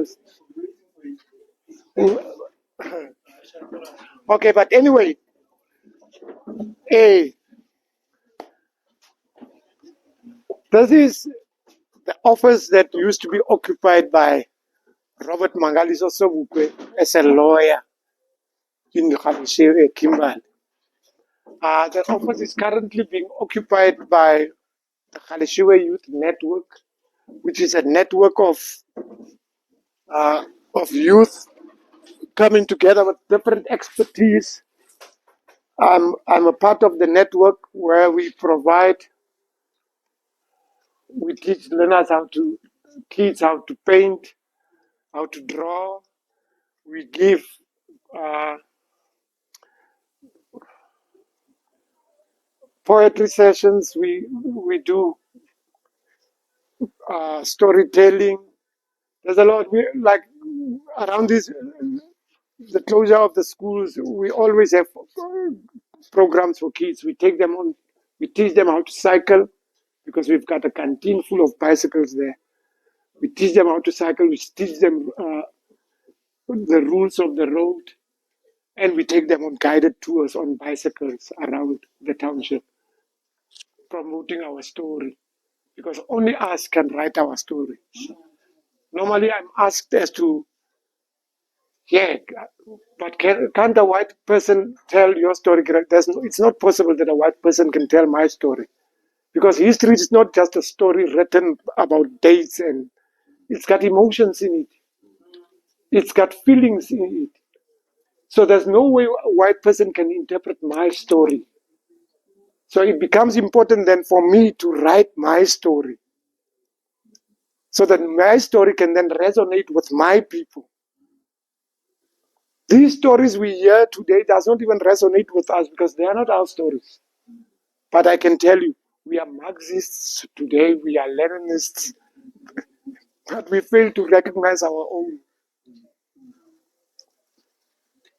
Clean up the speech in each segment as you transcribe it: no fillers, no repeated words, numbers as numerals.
first. Okay, but anyway, this is the office that used to be occupied by Robert Mangaliso Sobukwe as a lawyer in Galeshewe, Kimberley. The office is currently being occupied by the Galeshewe Youth Network, which is a network of youth coming together with different expertise. I'm a part of the network where we teach learners how to paint, how to draw. We give poetry sessions. We do storytelling. There's a lot. Like around the closure of the schools, we always have programs for kids. We teach them how to cycle because we've got a canteen full of bicycles there. We teach them how to cycle. We teach them the rules of the road, and we take them on guided tours on bicycles around the township, promoting our story, because only us can write our story. Normally, I'm asked as to, but can't a white person tell your story? It's not possible that a white person can tell my story, because history is not just a story written about dates, and it's got emotions in it. It's got feelings in it. So there's no way a white person can interpret my story. So it becomes important then for me to write my story, so that my story can then resonate with my people. These stories we hear today does not even resonate with us because they are not our stories. But I can tell you, we are Marxists today, we are Leninists, but we fail to recognize our own.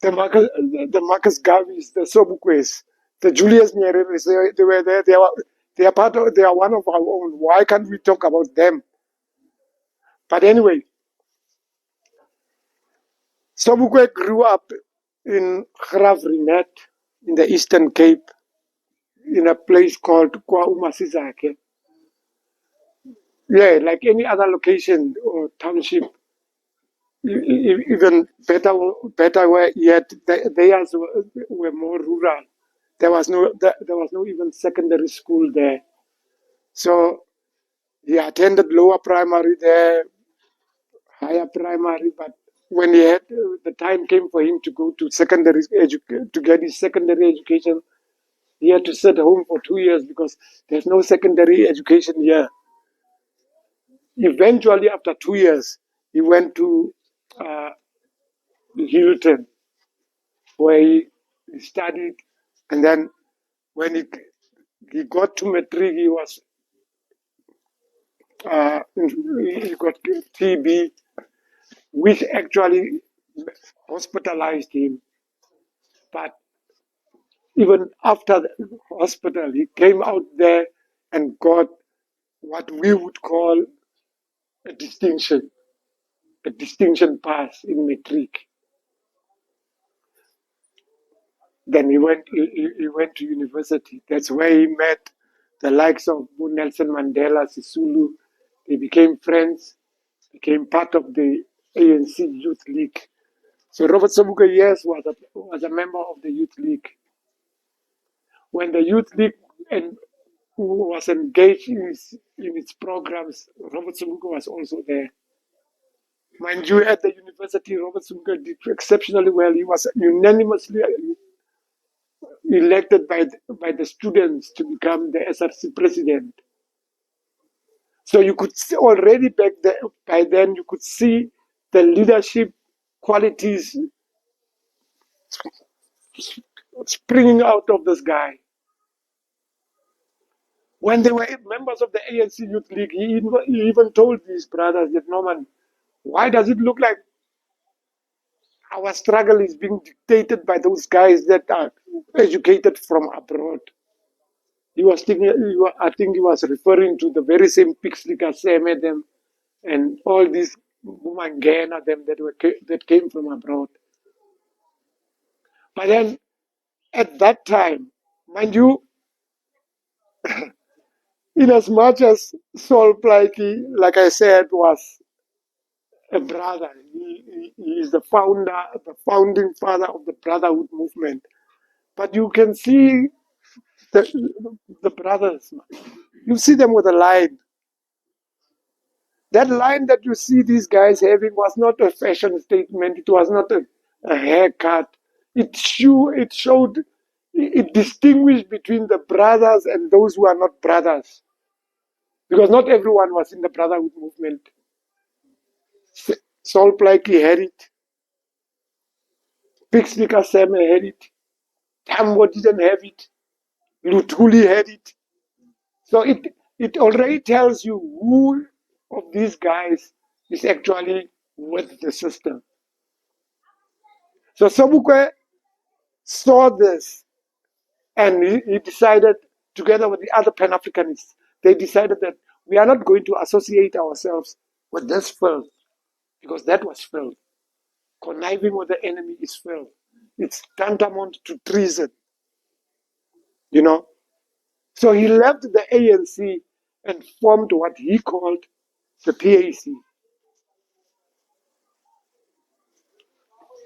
The Marcus Garveys, the Sobukwes, the Julius Nyereres, they were there. They are one of our own. Why can't we talk about them? But anyway, Sobukwe grew up in Gravrinet in the Eastern Cape, in a place called Kwa Umasizake. Yeah, like any other location or township. Even better where yet theirs were more rural. There was no even secondary school there. So he attended lower primary there, higher primary, but when the time came for him to go to to get his secondary education, he had to sit home for 2 years because there's no secondary education here. Eventually, after 2 years, he went to Hilton, where he studied, and then when he got to matric, he got TB, which actually hospitalized him. But even after the hospital, he came out there and got what we would call a distinction pass in matric. Then he went to university. That's where he met the likes of Nelson Mandela, Sisulu. They became friends, became part of the ANC Youth League. So Robert Sobukwe, yes, was a member of the Youth League. When the Youth League was engaged in its programs, Robert Sobukwe was also there. Mind you, at the university, Robert Sobukwe did exceptionally well. He was unanimously elected by the students to become the SRC president. So you could see already by then, you could see the leadership qualities springing out of this guy. When they were members of the ANC Youth League, he even told his brothers that, Norman, why does it look like our struggle is being dictated by those guys that are educated from abroad? I think he was referring to the very same Pixley Kaseme them and all these Mangena, them that came from abroad. But then at that time, mind you, in as much as Saul Plaatje, like I said, was a brother, he is the founding father of the brotherhood movement. But you can see the brothers, you see them with a line. That line that you see these guys having was not a fashion statement. It was not a haircut. It distinguished between the brothers and those who are not brothers. Because not everyone was in the brotherhood movement. Saul Plaatje had it. Big Speaker Sam had it. Tambo didn't have it. Luthuli had it. So it already tells you who of these guys is actually with the system. So Sobukwe saw this and he decided, together with the other Pan-Africanists, they decided that we are not going to associate ourselves with this filth, because that was filth. Conniving with the enemy is filth. It's tantamount to treason, you know. So he left the ANC and formed what he called the PAC,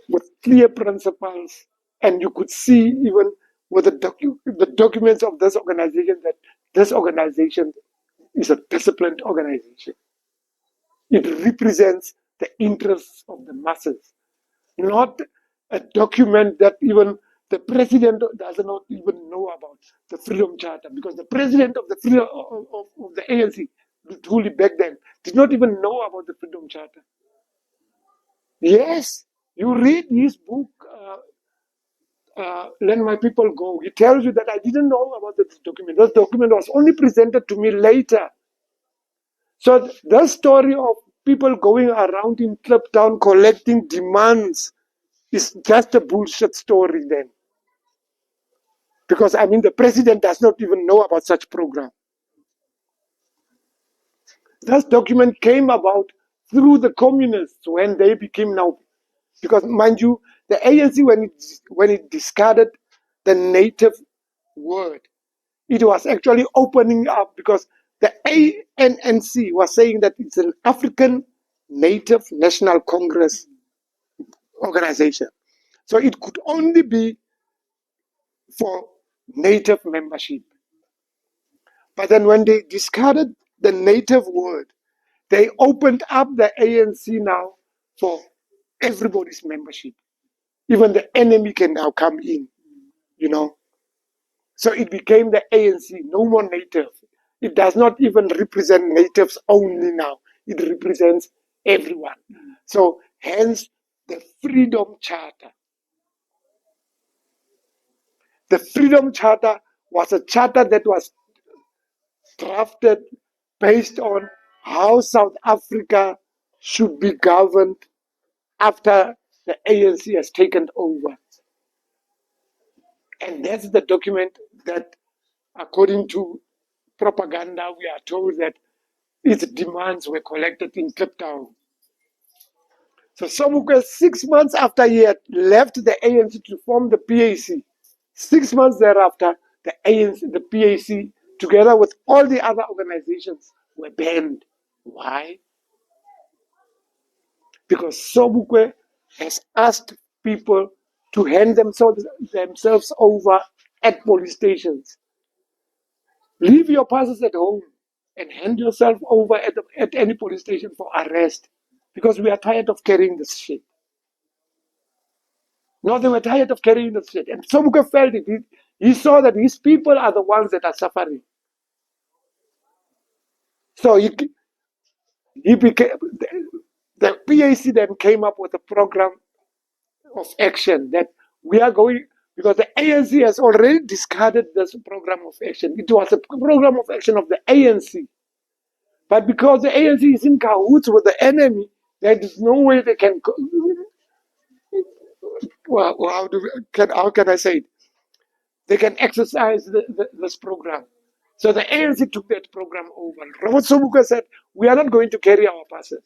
with clear principles. And you could see even with the documents of this organization that this organization is a disciplined organization. It represents the interests of the masses, not a document that even the president does not even know about, the Freedom Charter, because the president of the of the ANC, truly back then, did not even know about the Freedom Charter. Yes, you read his book, Let My People Go. He tells you that I didn't know about this document. This document was only presented to me later. So the story of people going around in Kliptown collecting demands is just a bullshit story then. Because, I mean, the president does not even know about such program. This document came about through the communists when they became now, because mind you, the ANC, when it discarded the native word, it was actually opening up, because the ANNC was saying that it's an African Native National Congress organization. So it could only be for native membership. But then when they discarded the native word, they opened up the ANC now for everybody's membership. Even the enemy can now come in, you know. So it became the ANC, no more native. It does not even represent natives only now. It represents everyone. So hence the Freedom Charter. The Freedom Charter was a charter that was drafted based on how South Africa should be governed after the ANC has taken over. And that's the document that, according to propaganda, we are told that its demands were collected in Kliptown. So Sobukwe, 6 months after he had left the ANC to form the PAC, 6 months thereafter, the ANC, the PAC, together with all the other organizations, were banned. Why? Because Sobukwe has asked people to hand themselves over at police stations. Leave your passes at home and hand yourself over at any police station for arrest, because we are tired of carrying this shit. No, they were tired of carrying this shit. And Sobukwe felt it. He saw that his people are the ones that are suffering. So he became, the PAC then came up with a program of action that we are going, because the ANC has already discarded this program of action. It was a program of action of the ANC. But because the ANC is in cahoots with the enemy, there is no way they can. Well, how can I say it? They can exercise this program. So the ANC took that program over. Robert Sobukwe said, we are not going to carry our passes.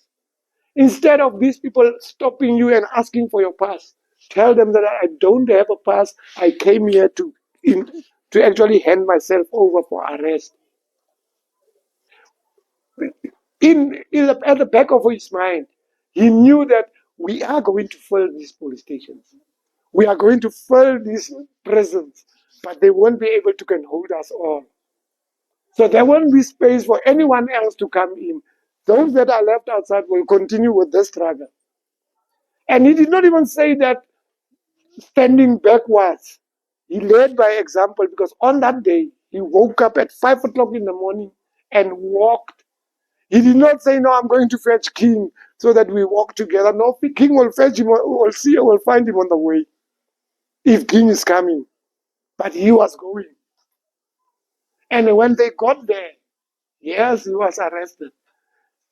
Instead of these people stopping you and asking for your pass, tell them that I don't have a pass. I came here to actually hand myself over for arrest. At the back of his mind, he knew that we are going to fill these police stations. We are going to fill these prisons, but they won't be able to can hold us all. So there won't be space for anyone else to come in. Those that are left outside will continue with the struggle. And he did not even say that standing backwards. He led by example, because on that day, he woke up at 5 o'clock in the morning and walked. He did not say, no, I'm going to fetch King so that we walk together. No, King will fetch him, we'll find him on the way if King is coming. But he was going. And when they got there, yes, he was arrested.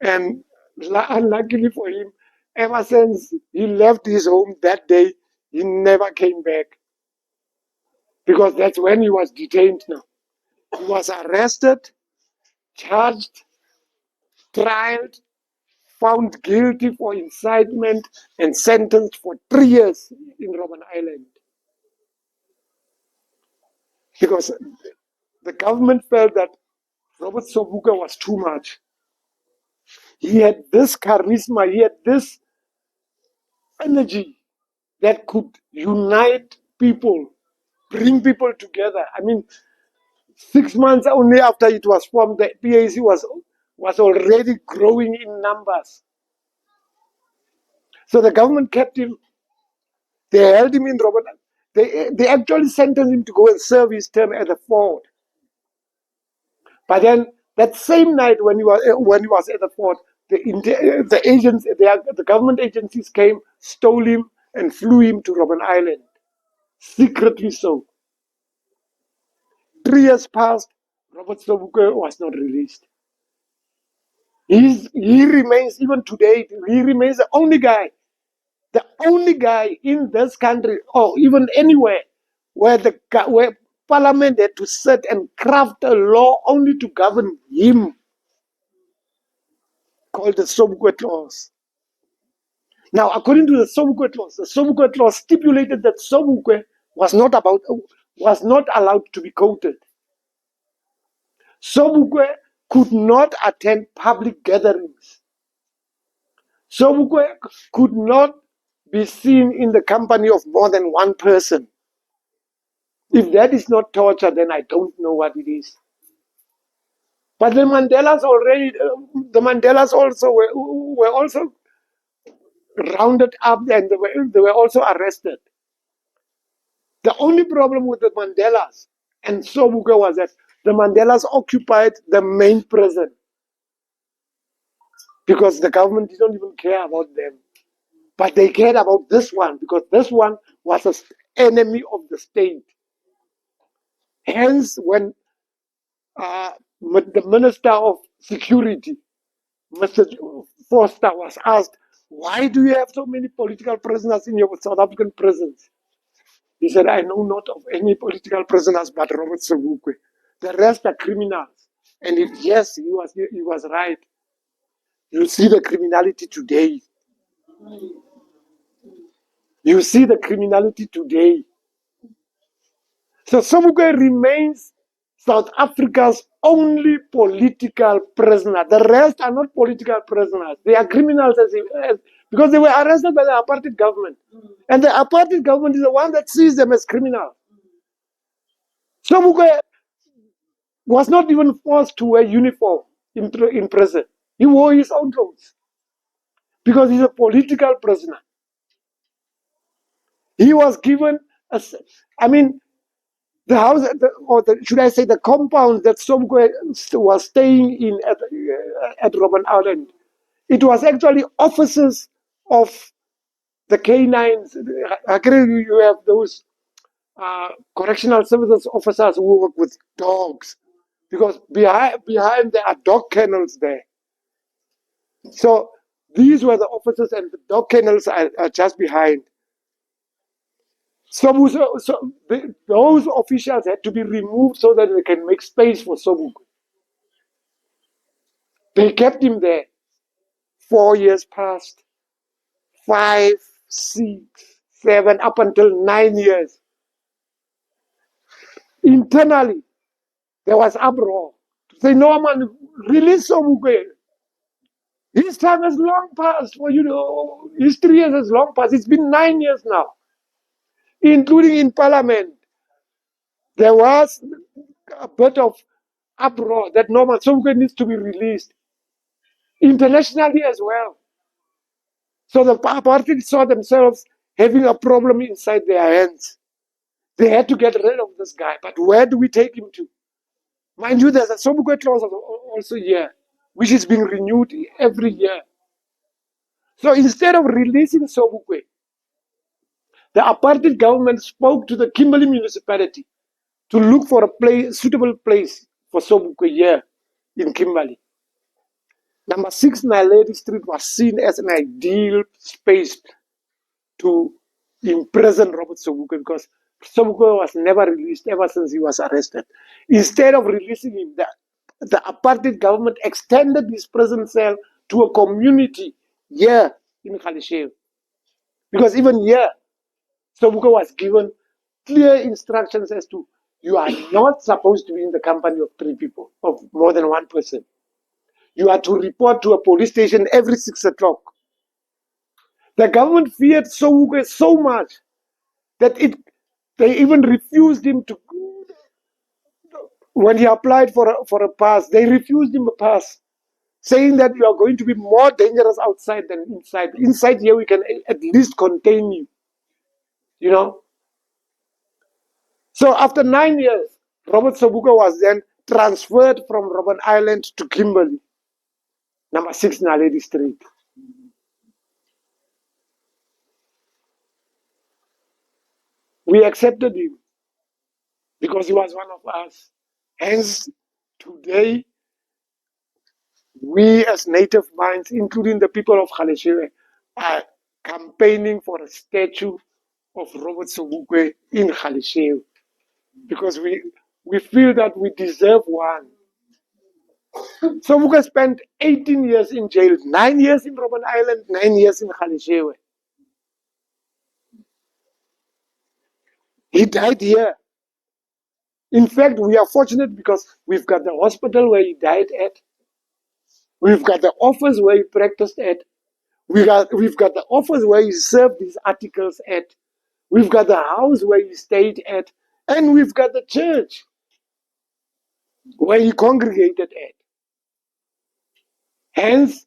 And unluckily for him, ever since he left his home that day, he never came back. Because that's when he was detained now. He was arrested, charged, tried, found guilty for incitement, and sentenced for 3 years in Robben Island. Because the government felt that Robert Sobukwe was too much. He had this charisma, he had this energy that could unite people, bring people together. I mean, 6 months only after it was formed, the PAC was already growing in numbers. So the government kept him. They held him in Robben. They actually sentenced him to go and serve his term at the fort. But then that same night when he was at the fort, the government agencies came, stole him, and flew him to Robben Island, secretly so. 3 years passed. Robert Sobukwe was not released. He remains, even today, he remains the only guy in this country, or even anywhere, where Parliament had to sit and craft a law only to govern him, called the Sobukwe Clause. Now, according to the Sobukwe Clause stipulated that Sobukwe was not allowed to be quoted. Sobukwe could not attend public gatherings. Sobukwe could not be seen in the company of more than one person. If that is not torture, then I don't know what it is. But the Mandelas also were also rounded up, and they were also arrested. The only problem with the Mandelas and Sobukwe was that the Mandelas occupied the main prison because the government didn't even care about them. But they cared about this one because this one was an enemy of the state. Hence, when the Minister of Security, Mr. Foster, was asked, why do you have so many political prisoners in your South African prisons? He said, I know not of any political prisoners but Robert Sobukwe. The rest are criminals. And yes, he was right. You see the criminality today. You see the criminality today. So Sobukwe remains South Africa's only political prisoner. The rest are not political prisoners. They are criminals because they were arrested by the apartheid government. And the apartheid government is the one that sees them as criminals. Sobukwe was not even forced to wear uniform in prison. He wore his own clothes because he's a political prisoner. He was given the house, should I say the compound that Sobukwe was staying in at Robben Island. It was actually offices of the canines. You have those correctional services officers who work with dogs, because behind there are dog kennels there. So these were the offices, and the dog kennels are just behind. Those officials had to be removed so that they can make space for Sobukwe. They kept him there 4 years passed, 5, 6, 7, up until 9 years. Internally, there was uproar to say, no man, release Sobukwe. His time has long passed. For you know, his 3 years has long passed. It's been 9 years now, including in Parliament. There was a bit of uproar that Norman Sobukwe needs to be released internationally as well. So the party saw themselves having a problem inside their hands. They had to get rid of this guy. But where do we take him to? Mind you, there's a Sobukwe clause also here, which is being renewed every year. So instead of releasing Sobukwe, the apartheid government spoke to the Kimberley municipality to look for a suitable place for Sobukwe here in Kimberley. Number 6 Naledi Street was seen as an ideal space to imprison Robert Sobukwe because Sobukwe was never released ever since he was arrested. Instead of releasing him, the apartheid government extended his prison cell to a community here in Galeshewe. Because even here, Sobukwe was given clear instructions as to you are not supposed to be in the company of 3 people, of more than 1 person. You are to report to a police station every 6 o'clock. The government feared Sobukwe so much that they even refused him to, when he applied for a pass, they refused him a pass, saying that you are going to be more dangerous outside than inside. Inside here, we can at least contain you, you know. So after 9 years, Robert Sobukwe was then transferred from Robben Island to Kimberley, number 6 Naledi Street. We accepted him because he was one of us. Hence, today, we as native minds, including the people of Galeshewe, are campaigning for a statue of Robert Sobukwe in Galeshewe because we feel that we deserve one. Sobukwe spent 18 years in jail, 9 years in Robben Island, 9 years in Galeshewe. He died here. In fact, we are fortunate because we've got the hospital where he died at. We've got the office where he practiced at. We've got the office where he served his articles at. We've got the house where he stayed at. And we've got the church where he congregated at. Hence,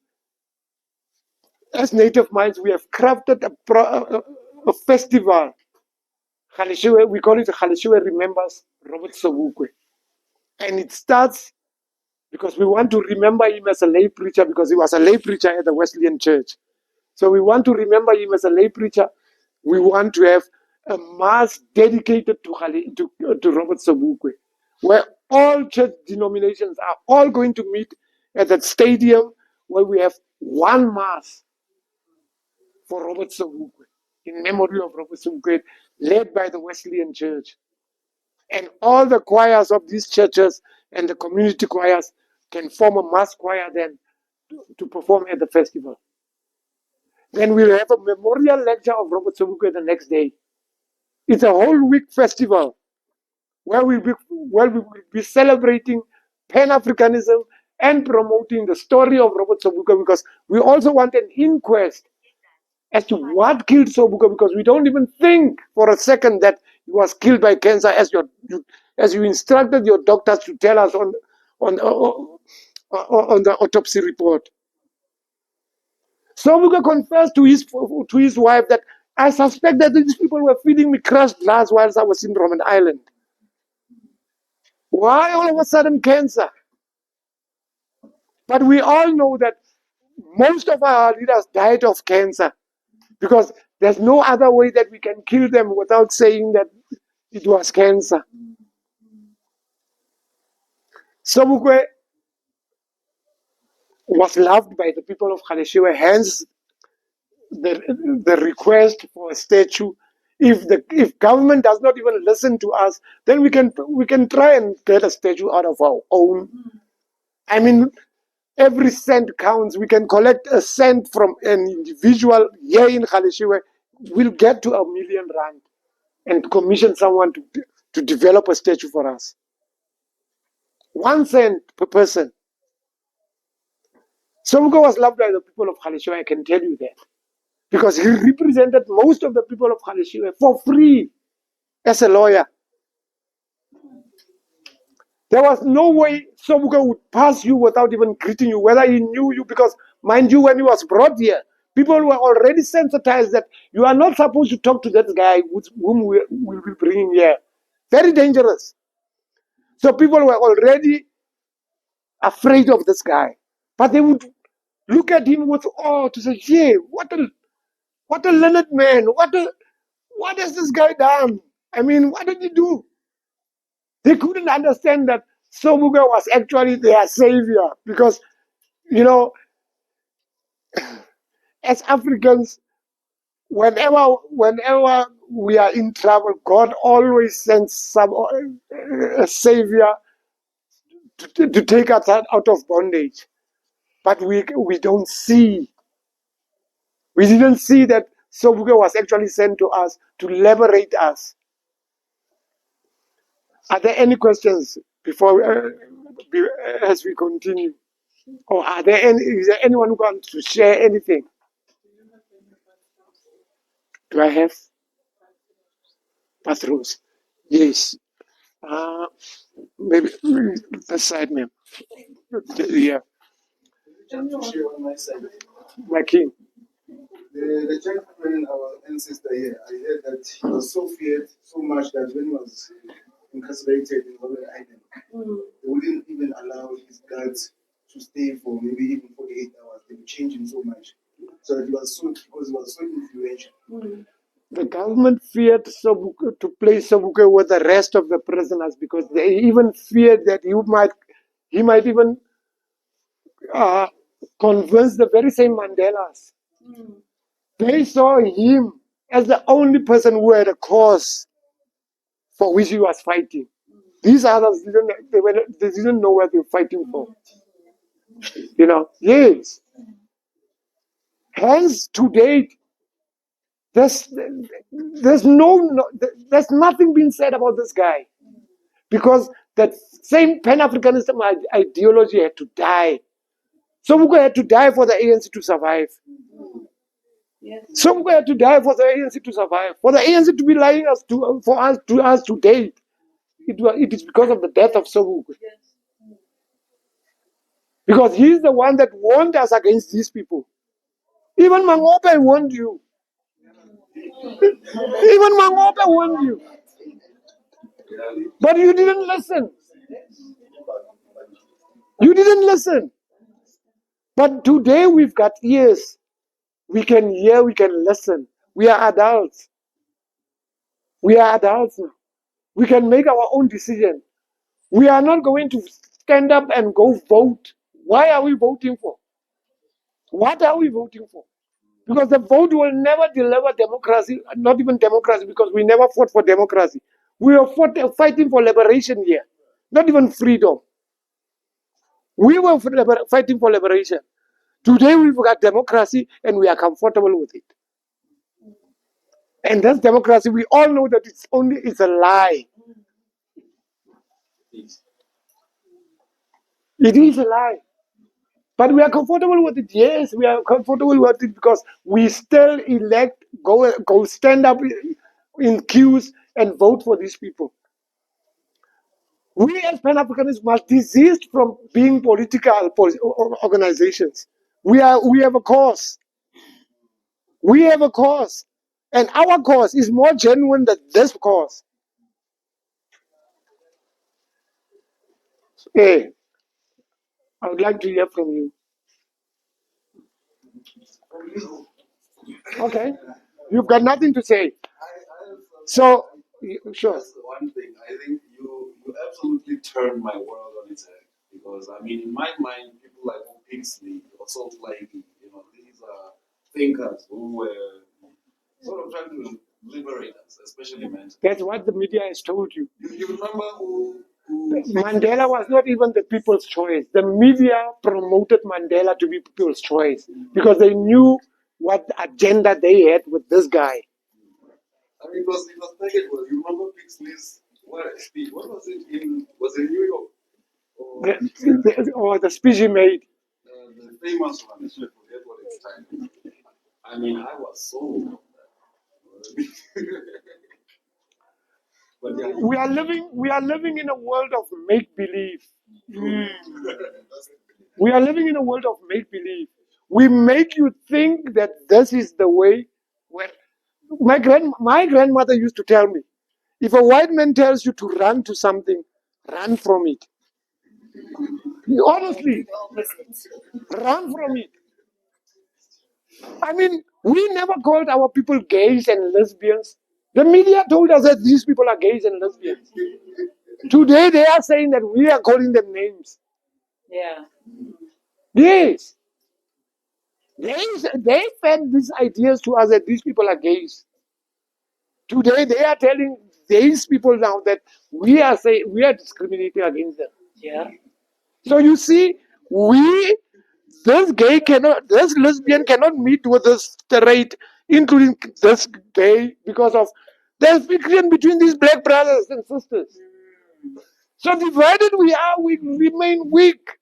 as native minds, we have crafted a festival. Galeshewe, we call it Galeshewe Remembers Robert Sobukwe. And it starts because we want to remember him as a lay preacher because he was a lay preacher at the Wesleyan Church. So we want to remember him as a lay preacher. We want to have a mass dedicated to Robert Sobukwe, where all church denominations are all going to meet at that stadium where we have one mass for Robert Sobukwe, in memory of Robert Sobukwe, led by the Wesleyan Church. And all the choirs of these churches and the community choirs can form a mass choir then to perform at the festival. Then we'll have a memorial lecture of Robert Sobukwe the next day. It's a whole week festival where we will be celebrating Pan-Africanism and promoting the story of Robert Sobukwe because we also want an inquest as to what killed Sobukwe because we don't even think for a second that he was killed by cancer as you instructed your doctors to tell us on the autopsy report. Sobukwe confessed to his wife that I suspect that these people were feeding me crushed glass whilst I was in Robben Island. Why all of a sudden cancer? But we all know that most of our leaders died of cancer because there's no other way that we can kill them without saying that it was cancer. Sobukwe was loved by the people of Galeshewe, hence the request for a statue. If government does not even listen to us, then we can try and get a statue out of our own. I mean, Every cent counts. We can collect a cent from an individual here in Galeshewe. We'll get to R1 million and commission someone to develop a statue for us. 1 cent per person. Sobukwe was loved by the people of Galeshewe, I can tell you that. Because he represented most of the people of Galeshewe for free as a lawyer. There was no way Sobukwe would pass you without even greeting you, whether he knew you, because, mind you, when he was brought here, people were already sensitized that you are not supposed to talk to that guy whom we will be bringing here. Very dangerous. So people were already afraid of this guy. But they would look at him with awe to say, yeah, what a learned man. What has this guy done? I mean, what did he do? They couldn't understand that Sobukwe was actually their savior because, you know, as Africans, whenever we are in trouble, God always sends a savior to take us out of bondage. But we don't see. We didn't see that Sobukwe was actually sent to us to liberate us. Are there any questions before as we continue? Or is there anyone who wants to share anything? Do I have bathrooms? Yes. Maybe this side, ma'am. Yeah. My king. The gentleman, our ancestor here, I heard that he was so feared so much that when he was incarcerated in Robben Island, they wouldn't even allow his guards to stay for maybe even 48 hours. They would change him so much. So it was because he was so influential. The government feared Sobukwe to place Sobukwe with the rest of the prisoners because they even feared that he might even convince the very same Mandelas. They saw him as the only person who had a cause for which he was fighting. These others didn't know what they were fighting for. You know, yes. Hence, to date, there's nothing being said about this guy because that same Pan-Africanism ideology had to die. Sobukwe had to die for the ANC to survive. Sobukwe had to die for the ANC to survive. For the ANC to be lying to us today, it is because of the death of Sobukwe. Because he's the one that warned us against these people. Even Mangope warned you. Even Mangope warned you. But you didn't listen. You didn't listen. But today we've got ears. We can hear, we can listen. We are adults. We are adults now. We can make our own decision. We are not going to stand up and go vote. Why are we voting for? What are we voting for? Because the vote will never deliver democracy, not even democracy, because we never fought for democracy. We are fighting for liberation here, not even freedom. We were fighting for liberation. Today we've got democracy and we are comfortable with it. And that's democracy. We all know that it's a lie. It is a lie. But we are comfortable with it. Yes, we are comfortable with it because we still go stand up in queues and vote for these people. We as Pan-Africanists must desist from being political organizations. We have a cause. We have a cause. And our cause is more genuine than this cause. Hey, I would like to hear from you. Okay. You've got nothing to say. So, sure. That's the one thing. I think you absolutely turned my world on its head. Because, I mean, in my mind, people like Pixley or Salt Lake, these are thinkers who were sort of trying to liberate us, especially men. That's what the media has told you. You remember who Mandela was not even the people's choice. The media promoted Mandela to be people's choice because they knew what agenda they had with this guy. I mean, it was targeted. You remember Pixley's speech? What was it in? Was it New York? Or the speech he made. The famous one. I forget what it's titled. I mean, I was so. But yeah, We are living in a world of make believe. We are living in a world of make believe. We make you think that this is the way. Where my grandmother used to tell me, if a white man tells you to run to something, run from it. Honestly, run from it. I mean, we never called our people gays and lesbians. The media told us that these people are gays and lesbians. Today they are saying that we are calling them names. Yeah. Yes. They fed these ideas to us that these people are gays. Today they are telling these people now that we are discriminating against them. Yeah. So you see, this lesbian cannot meet with this straight, including this gay, because of there's friction between these black brothers and sisters. So divided we are, we remain weak.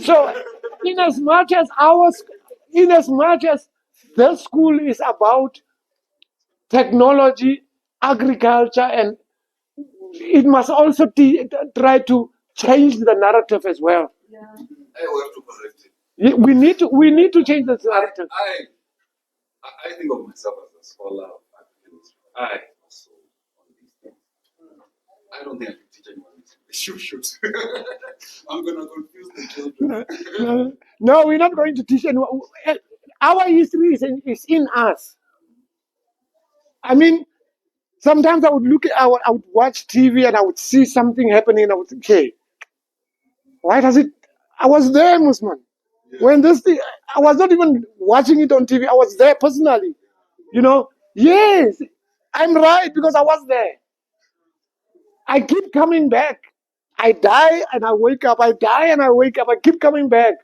So in as much as the school is about technology, agriculture, and it must also try to change the narrative as well. Yeah. I will have to correct it. We need to change the narrative. I think of myself as a scholar of activism. I also on these things. I don't think I can teach anyone this. Shoot. I'm gonna confuse the children. No, we're not going to teach anyone. Our history is in us. I mean, sometimes I would watch TV and I would see something happening and I would think, okay, why does it? I was there, Musman. When this thing, I was not even watching it on TV. I was there personally. Yes, I'm right because I was there. I keep coming back. I die and I wake up. I die and I wake up. I keep coming back.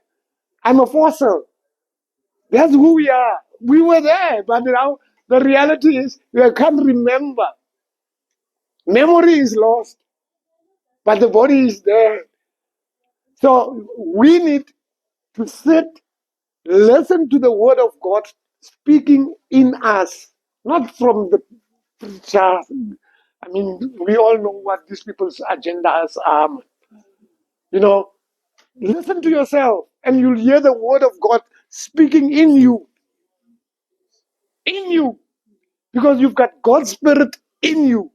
I'm a fossil. That's who we are. We were there, but now the reality is we can't remember. Memory is lost, but the body is there. So we need to sit, listen to the word of God speaking in us, not from the preacher. I mean, we all know what these people's agendas are. Listen to yourself and you'll hear the word of God speaking in you. In you. Because you've got God's Spirit in you.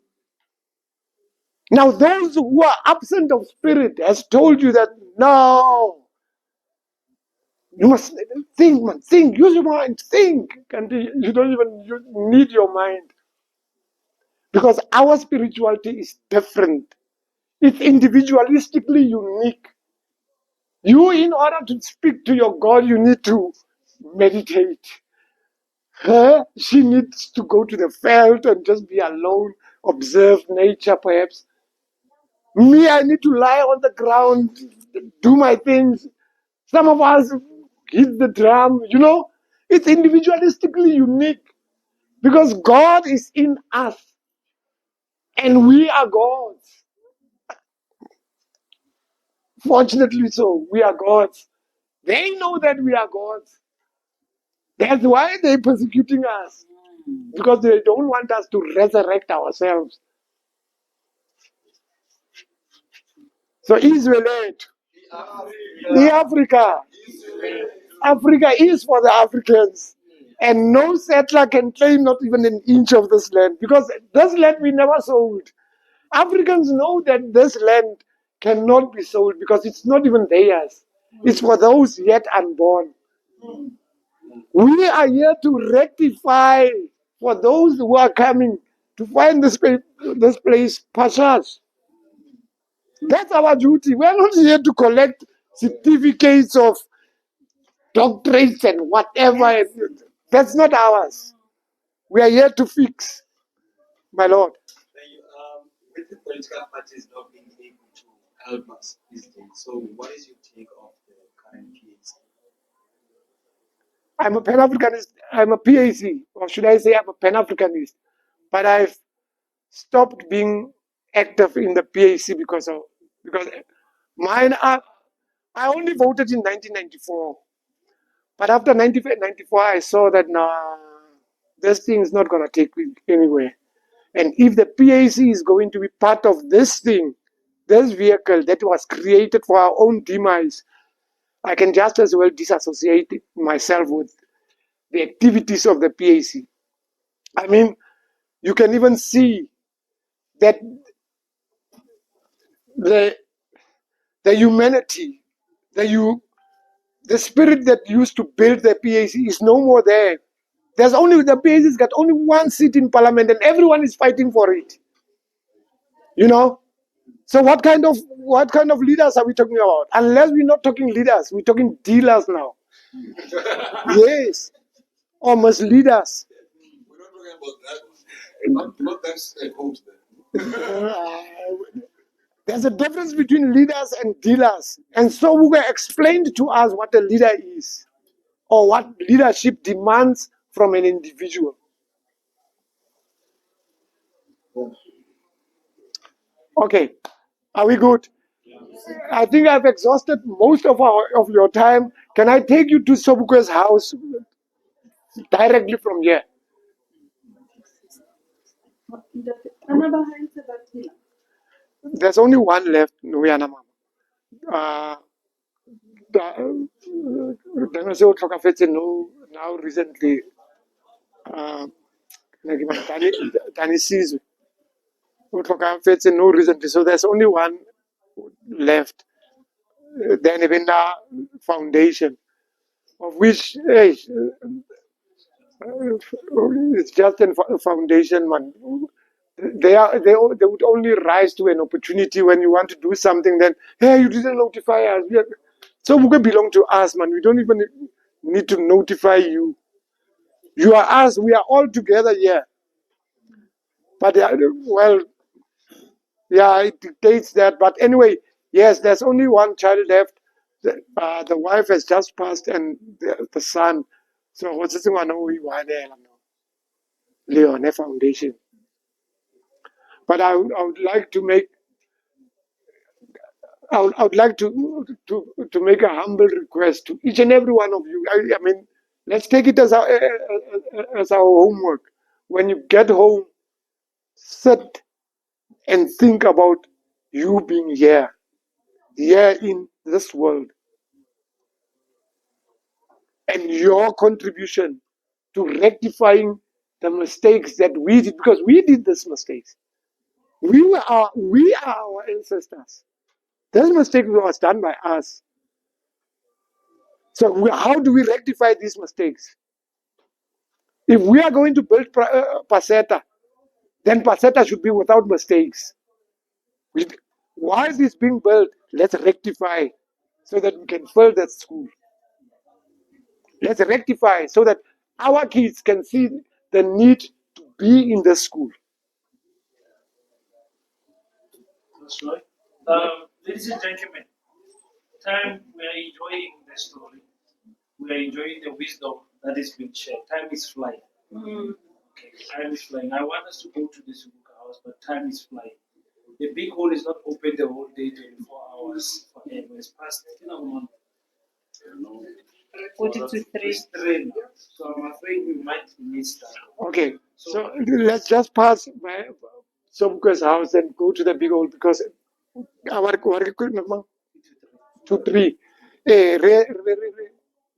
Now, those who are absent of Spirit has told you that, no, you must think, man, think, use your mind, think. And you don't even need your mind. Because our spirituality is different. It's individualistically unique. You, in order to speak to your God, you need to meditate. She needs to go to the field and just be alone, observe nature perhaps. Me, I need to lie on the ground, do my things. Some of us hit the drum, It's individualistically unique because God is in us and we are gods. Fortunately so, we are gods. They know that we are gods. That's why they're persecuting us. Because they don't want us to resurrect ourselves. So Israelite, Africa is for the Africans. And no settler can claim not even an inch of this land. Because this land we never sold. Africans know that this land cannot be sold because it's not even theirs. It's for those yet unborn. We are here to rectify for those who are coming to find this place, Pashas. That's our duty. We are not here to collect certificates of doctorates and whatever. That's not ours. We are here to fix. My Lord. With the political parties not being able to help us these days, so what is your take of the current PAC? I'm a Pan-Africanist. I'm a PAC, or should I say I'm a Pan-Africanist. But I've stopped being active in the PAC because mine. I only voted in 1994, but after 1994, I saw that nah, this thing is not gonna take me anywhere. And if the PAC is going to be part of this thing, this vehicle that was created for our own demise, I can just as well disassociate myself with the activities of the PAC. I mean, you can even see that the humanity, the spirit that used to build the PAC is no more there. There's only the PAC's got only one seat in parliament, and everyone is fighting for it. You know. So what kind of leaders are we talking about? Unless we're not talking leaders, we're talking dealers now. Yes, or misleaders. We're not talking about that one. Not that stakeholders. There's a difference between leaders and dealers. And so we were explained to us what a leader is, or what leadership demands from an individual. Okay, are we good? I think I've exhausted most of your time. Can I take you to Sobukwe's house directly from here? There's only one left, Nuyana Mama. Now recently, Dani Sizwe. No recently, so there's only one left. Then even the foundation, of which it's just a foundation, man. They would only rise to an opportunity when you want to do something. Then, hey, you didn't notify us. So we belong to us, man. We don't even need to notify you. You are us. We are all together here. But well, yeah, it dictates that. But anyway, yes, there's only one child left. The wife has just passed, and the son. So what's this one? Leon Foundation. But I would like to make I would like to make a humble request to each and every one of you. I mean, let's take it as our homework. When you get home, sit and think about you being here in this world, and your contribution to rectifying the mistakes that we did, because we did these mistakes. We are our ancestors. This mistake was done by us. So how do we rectify these mistakes? If we are going to build Paseta, then Paseta should be without mistakes. While it's being built, let's rectify so that we can fill that school. Let's rectify so that our kids can see the need to be in the school. That's right. Ladies and gentlemen, time we are enjoying the story. We are enjoying the wisdom that is being shared. Time is flying. Okay, time is flying. I want us to go to the Subuka house, but time is flying. The big hall is not open the whole day, 24 hours forever. It's past 3. So I'm afraid we might miss that. Okay, so let's just pass by Sobukwe's house and go to the big hall, because our 2-3.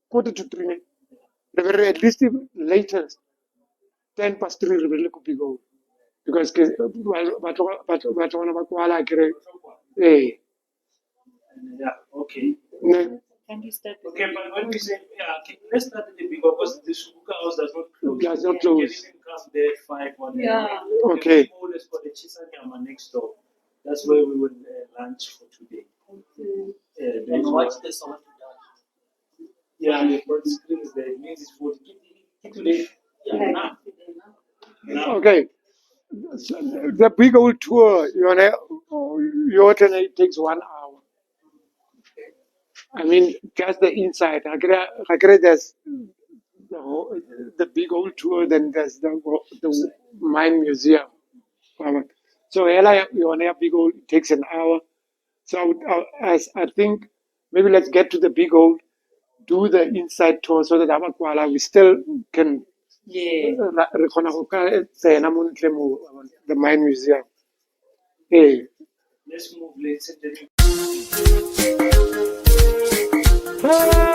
Quarter to 3. At least latest 10 past 3 re ko big hall, because batho bana ba kwala kere Yeah, okay. ne Can you start? Okay, but when we say, yeah, okay, let's start at the big because the Subuka house does not close. Does not You close. can even come there at 5 1 Yeah. Okay. The big hall is for the Chisanyama next door. That's where we will lunch for today. And watch the song. Yeah, the front screen is there. It means it's for today. Yeah, now. Okay, The big old tour, it takes 1 hour. I mean, just the inside. There's the big old tour, then there's the mine museum. So big old, it takes an hour. So I think maybe let's get to the big old, do the inside tour so that we still can re kgona go ka tsena mo ntle mo the mine museum. Hey. Let's move, ladies and gentlemen.